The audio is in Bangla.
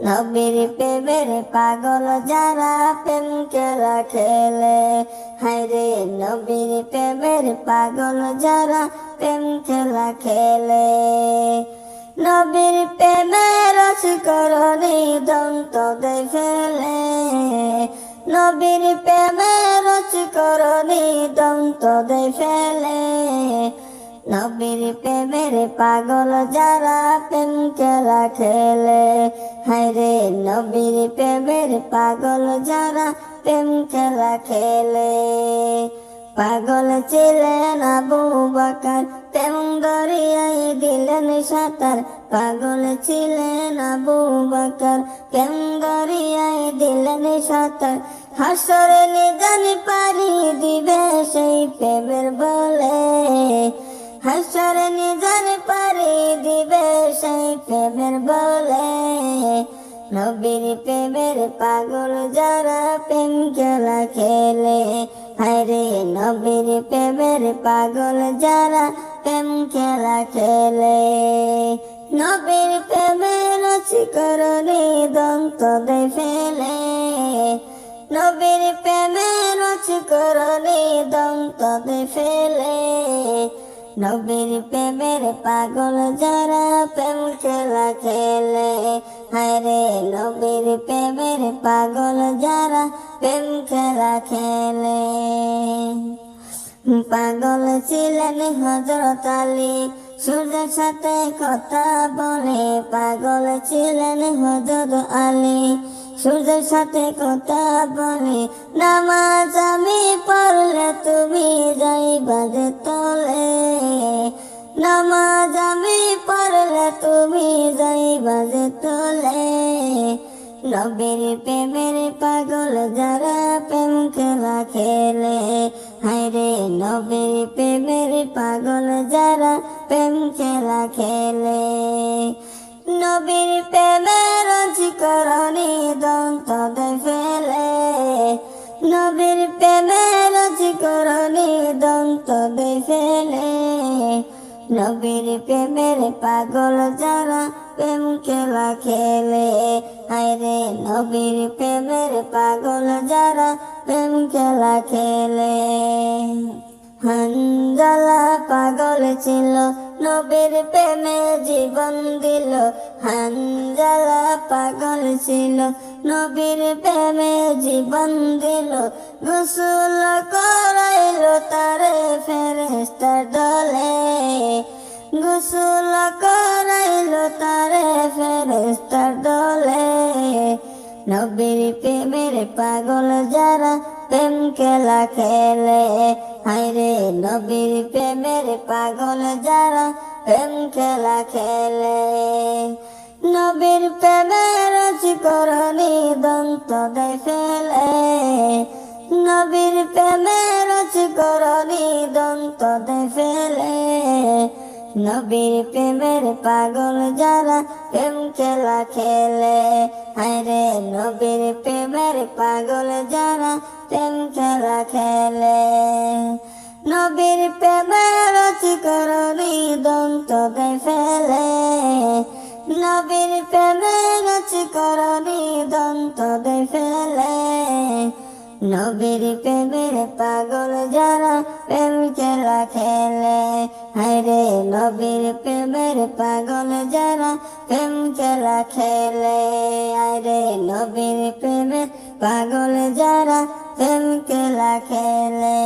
নবীর প্রেমের পাগল যারা প্রেম খেলা খেলে, হায়রে নবীর প্রেমের পাগল যারা প্রেম খেলা খেলে। নবীর প্রেমের রসিকরণী দন্ত দেয় ফেলে, নবীর প্রেমের রসিকরণী দন্ত দেয় ফেলে। নবীর প্রেমের পাগল যারা প্রেম খেলা খেলে, হায়রে নবীর প্রেমের পাগল যারা প্রেম খেলা খেলে। পাগল ছিলেন আবু বকর, প্রেম দরিয়ায় দিলেন সাঁতার। পাগল ছিলেন আবু বকর, প্রেম দরিয়ায় দিলেন সাঁতার। হাসরে নিজান পারি দিবে সেই প্রেমের বলে, হাসরে নিজান পারি দিবে সেই প্রেমের বলে। নবীর প্রেমের পাগল যারা প্রেম খেলা খেলে, হায়রে নবীর প্রেমের পাগল যারা প্রেম খেলা খেলে। নবীর প্রেমের রসিকরণী দন্ত দেয় ফেলে, নবীর প্রেমের রসিকরণী দন্ত দেয় ফেলে। নবীর প্রেমের পাগল যারা প্রেম খেলা খেলে, হায়রে নবীর প্রেমের পাগল যারা প্রেম খেলা খেলে। পাগল ছিলেন হযরত আলী, সূর্যের সাথে কথা বলে। পাগল ছিলেন হযরত আলী, সূর্যের সাথে কথা বলে। নামাজ আমি পড়লে তুমি যাইবা যে তলে, নামাজ আমি পড়লে তুমি যাইবা যে তলে। নবীর প্রেমের পাগল যারা প্রেম খেলা খেলে, হায়রে নবীর প্রেমের পাগল যারা প্রেম খেলা খেলে। নবীর প্রেমের রসিকরণী দন্ত দেয় ফেলে, নবীর প্রেমের রসিকরণী দন্ত দেয় ফেলে। নবীর প্রেমের পাগল যারা প্রেম খেলা খেলে, হায়রে নবীর প্রেমের পাগল যারা প্রেম খেলা খেলে। হানজালা পাগল ছিল, নবীর প্রেমে জীবন দিল। হানজালা পাগল ছিল, নবীর প্রেমে জীবন দিল। গোসল করাইল তারে ফেরেশতার দলে, গোসল করাইল তারে ফেরেশতার দলে। নবীর প্রেমের পাগল যারা প্রেম খেলা খেলে, হায়রে নবীর প্রেমের পাগল যারা প্রেম খেলা খেলে। নবীর প্রেমের রসিকরণী দন্ত দেয় ফেলে, নবীর প্রেমের রসিকরণী দন্ত দেয় ফেলে। নবীর প্রেমের পাগল যারা প্রেম খেলা খেলে, হায়রে নবীর প্রেমের পাগল যারা প্রেম খেলা খেলে। নবীর প্রেমের রসিকরণী দন্ত দেয় ফেলে, নবীর প্রেমের রসিকরণী দন্ত দেয় ফেলে। নবীর প্রেমের পাগল যারা প্রেম খেলা খেলে, হায়রে নবীর প্রেমের পাগল যারা প্রেম খেলা খেলে। হায়রে নবীর প্রেমের পাগল যারা প্রেম খেলা খেলে।